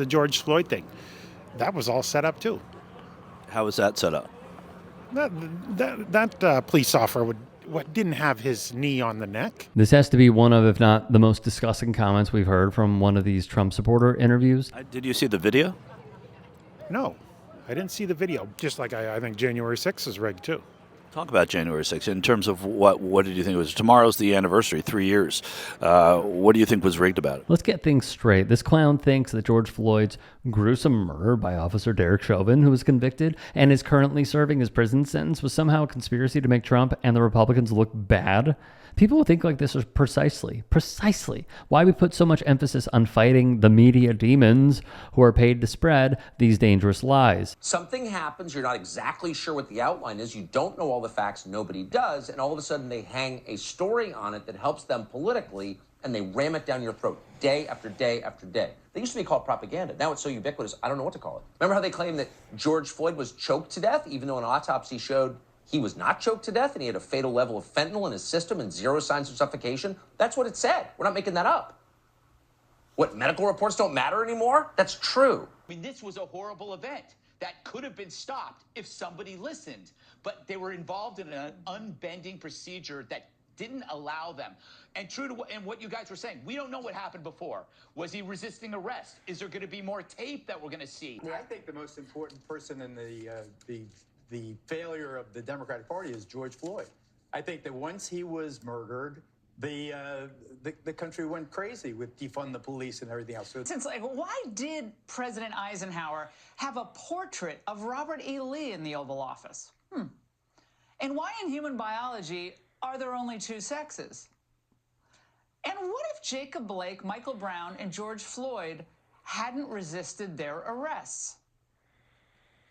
The George Floyd thing, that was all set up too. How was that set up? That police officer didn't have his knee on the neck. This has to be one of, if not the most disgusting comments we've heard from one of these Trump supporter interviews. Did you see the video? No, I didn't see the video. Just like I think January 6th is rigged too. Talk about January 6th in terms of what did you think it was? Tomorrow's the anniversary, 3 years. What do you think was rigged about it? Let's get things straight. This clown thinks that George Floyd's gruesome murder by Officer Derek Chauvin, who was convicted and is currently serving his prison sentence, was somehow a conspiracy to make Trump and the Republicans look bad. People who think like this are precisely why we put so much emphasis on fighting the media demons who are paid to spread these dangerous lies. Something happens, you're not exactly sure what the outline is, you don't know all the facts, nobody does, and all of a sudden they hang a story on it that helps them politically, and they ram it down your throat day after day after day. They used to be called propaganda. Now it's so ubiquitous, I don't know what to call it. Remember how they claimed that George Floyd was choked to death, even though an autopsy showed he was not choked to death and he had a fatal level of fentanyl in his system and 0 signs of suffocation? That's what it said. We're not making that up. What, medical reports don't matter anymore? That's true. I mean, this was a horrible event that could have been stopped if somebody listened, but they were involved in an unbending procedure that didn't allow them. And true to what you guys were saying, we don't know what happened before. Was he resisting arrest? Is there going to be more tape that we're going to see? I think the most important person in the failure of the Democratic Party is George Floyd. I think that once he was murdered, the country went crazy with defund the police and everything else. So Since, why did President Eisenhower have a portrait of Robert E. Lee in the Oval Office? And why in human biology are there only 2 sexes? And what if Jacob Blake, Michael Brown, and George Floyd hadn't resisted their arrests?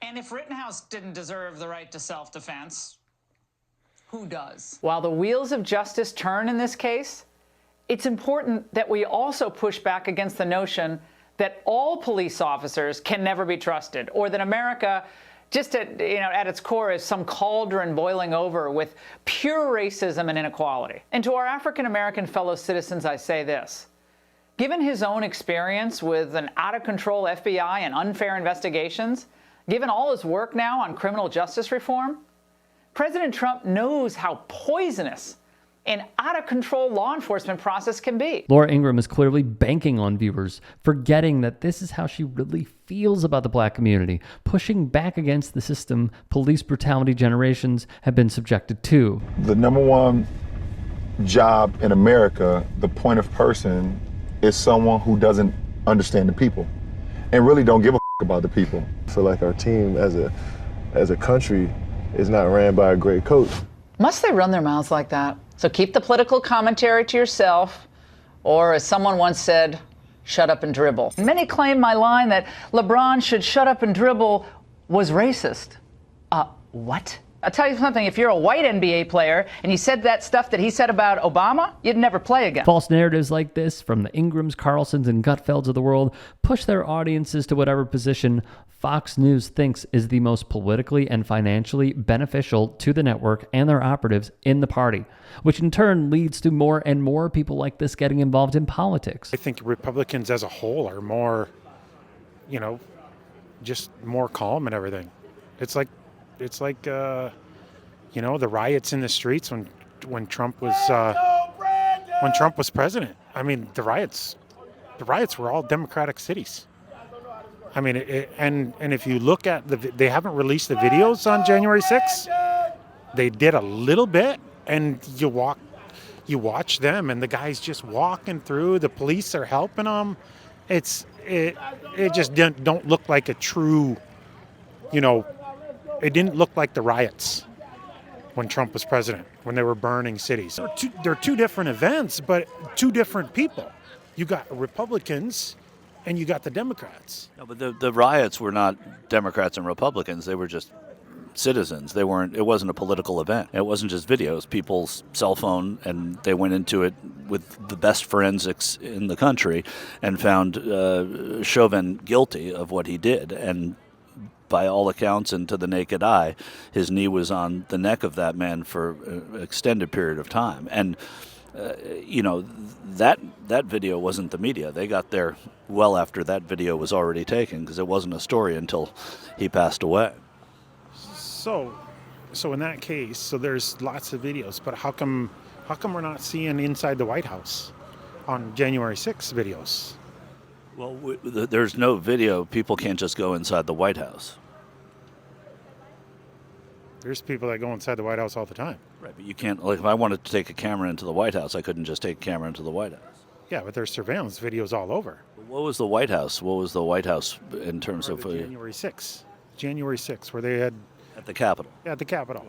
And if Rittenhouse didn't deserve the right to self-defense, who does? While the wheels of justice turn in this case, it's important that we also push back against the notion that all police officers can never be trusted, or that America, just at its core, is some cauldron boiling over with pure racism and inequality. And to our African-American fellow citizens, I say this. Given his own experience with an out-of-control FBI and unfair investigations, given all his work now on criminal justice reform, President Trump knows how poisonous an out-of-control law enforcement process can be. Laura Ingraham is clearly banking on viewers, forgetting that this is how she really feels about the black community, pushing back against the system police brutality generations have been subjected to. The number one job in America, the point of person, is someone who doesn't understand the people and really don't give a about the people. I feel like our team as a country is not ran by a great coach. Must they run their mouths like that? So keep the political commentary to yourself, or as someone once said, shut up and dribble. Many claim my line that LeBron should shut up and dribble was racist. What? I'll tell you something, if you're a white NBA player and you said that stuff that he said about Obama, you'd never play again. False narratives like this from the Ingrams, Carlsons, and Gutfelds of the world push their audiences to whatever position Fox News thinks is the most politically and financially beneficial to the network and their operatives in the party, which in turn leads to more and more people like this getting involved in politics. I think Republicans as a whole are more, just more calm and everything. It's like the riots in the streets when Trump was president. I mean, the riots were all Democratic cities. I mean, and if you look at they haven't released the videos on January 6th. They did a little bit, and you watch them, and the guys just walking through. The police are helping them. It just don't look like a true, It didn't look like the riots when Trump was president, when they were burning cities. They're two different events, but 2 different people. You got Republicans and you got the Democrats. No, but the riots were not Democrats and Republicans. They were just citizens. It wasn't a political event. It wasn't just videos, people's cell phone, and they went into it with the best forensics in the country and found Chauvin guilty of what he did. And by all accounts and to the naked eye, his knee was on the neck of that man for an extended period of time. And That video wasn't the media. They got there well after that video was already taken because it wasn't a story until he passed away. So in that case, so there's lots of videos, but how come we're not seeing inside the White House on January 6th videos? Well, there's no video. People can't just go inside the White House. There's people that go inside the White House all the time. Right, but you can't, like, if I wanted to take a camera into the White House, I couldn't just take a camera into the White House. Yeah, but there's surveillance videos all over. What was the White House? What was the White House in terms of... January 6th, where they had... At the Capitol. Yeah, at the Capitol.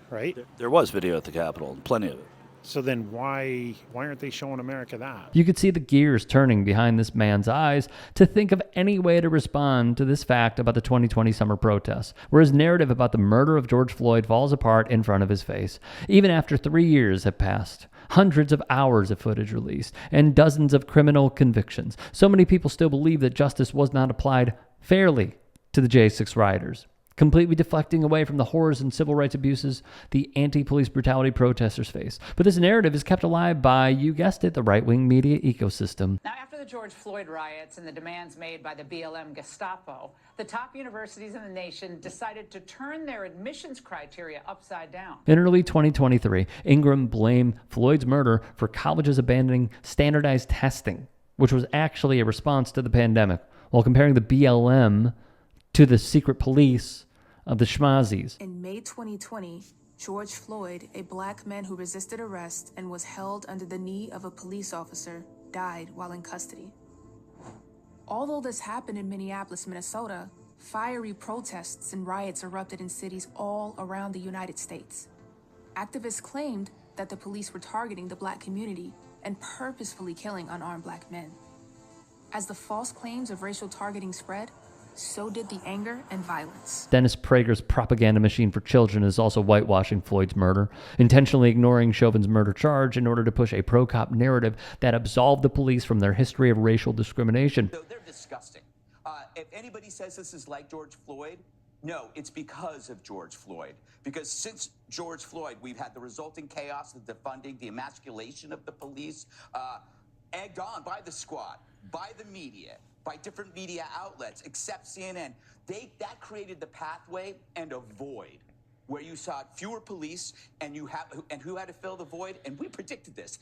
Right? There was video at the Capitol, plenty of it. So then why aren't they showing America that? You could see the gears turning behind this man's eyes to think of any way to respond to this fact about the 2020 summer protests, where his narrative about the murder of George Floyd falls apart in front of his face. Even after 3 years have passed, hundreds of hours of footage released, and dozens of criminal convictions, so many people still believe that justice was not applied fairly to the J6 rioters, completely deflecting away from the horrors and civil rights abuses the anti-police brutality protesters face. But this narrative is kept alive by, you guessed it, the right-wing media ecosystem. Now, after the George Floyd riots and the demands made by the BLM Gestapo, the top universities in the nation decided to turn their admissions criteria upside down. In early 2023, Ingram blamed Floyd's murder for colleges abandoning standardized testing, which was actually a response to the pandemic, while comparing the BLM to the secret police of the schmazis. In May 2020, George Floyd, a black man who resisted arrest and was held under the knee of a police officer, died while in custody. Although this happened in Minneapolis, Minnesota, fiery protests and riots erupted in cities all around the United States. Activists claimed that the police were targeting the black community and purposefully killing unarmed black men. As the false claims of racial targeting spread, so did the anger and violence. Dennis Prager's propaganda machine for children is also whitewashing Floyd's murder, intentionally ignoring Chauvin's murder charge in order to push a pro-cop narrative that absolved the police from their history of racial discrimination. They're disgusting. If anybody says this is like George Floyd, no, it's because of George Floyd. Because since George Floyd, we've had the resulting chaos, the defunding, the emasculation of the police, egged on by the squad, by the media, by different media outlets, except CNN. That created the pathway and a void where you saw fewer police, and who had to fill the void? And we predicted this.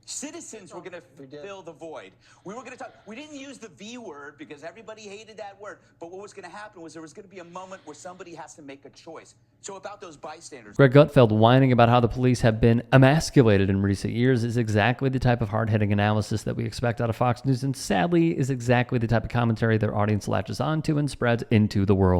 Citizens were going to fill the void. We were going to talk. We didn't use the V word because everybody hated that word. But what was going to happen was there was going to be a moment where somebody has to make a choice. So about those bystanders. Greg Gutfeld whining about how the police have been emasculated in recent years is exactly the type of hard-hitting analysis that we expect out of Fox News, and sadly is exactly the type of commentary their audience latches onto and spreads into the world.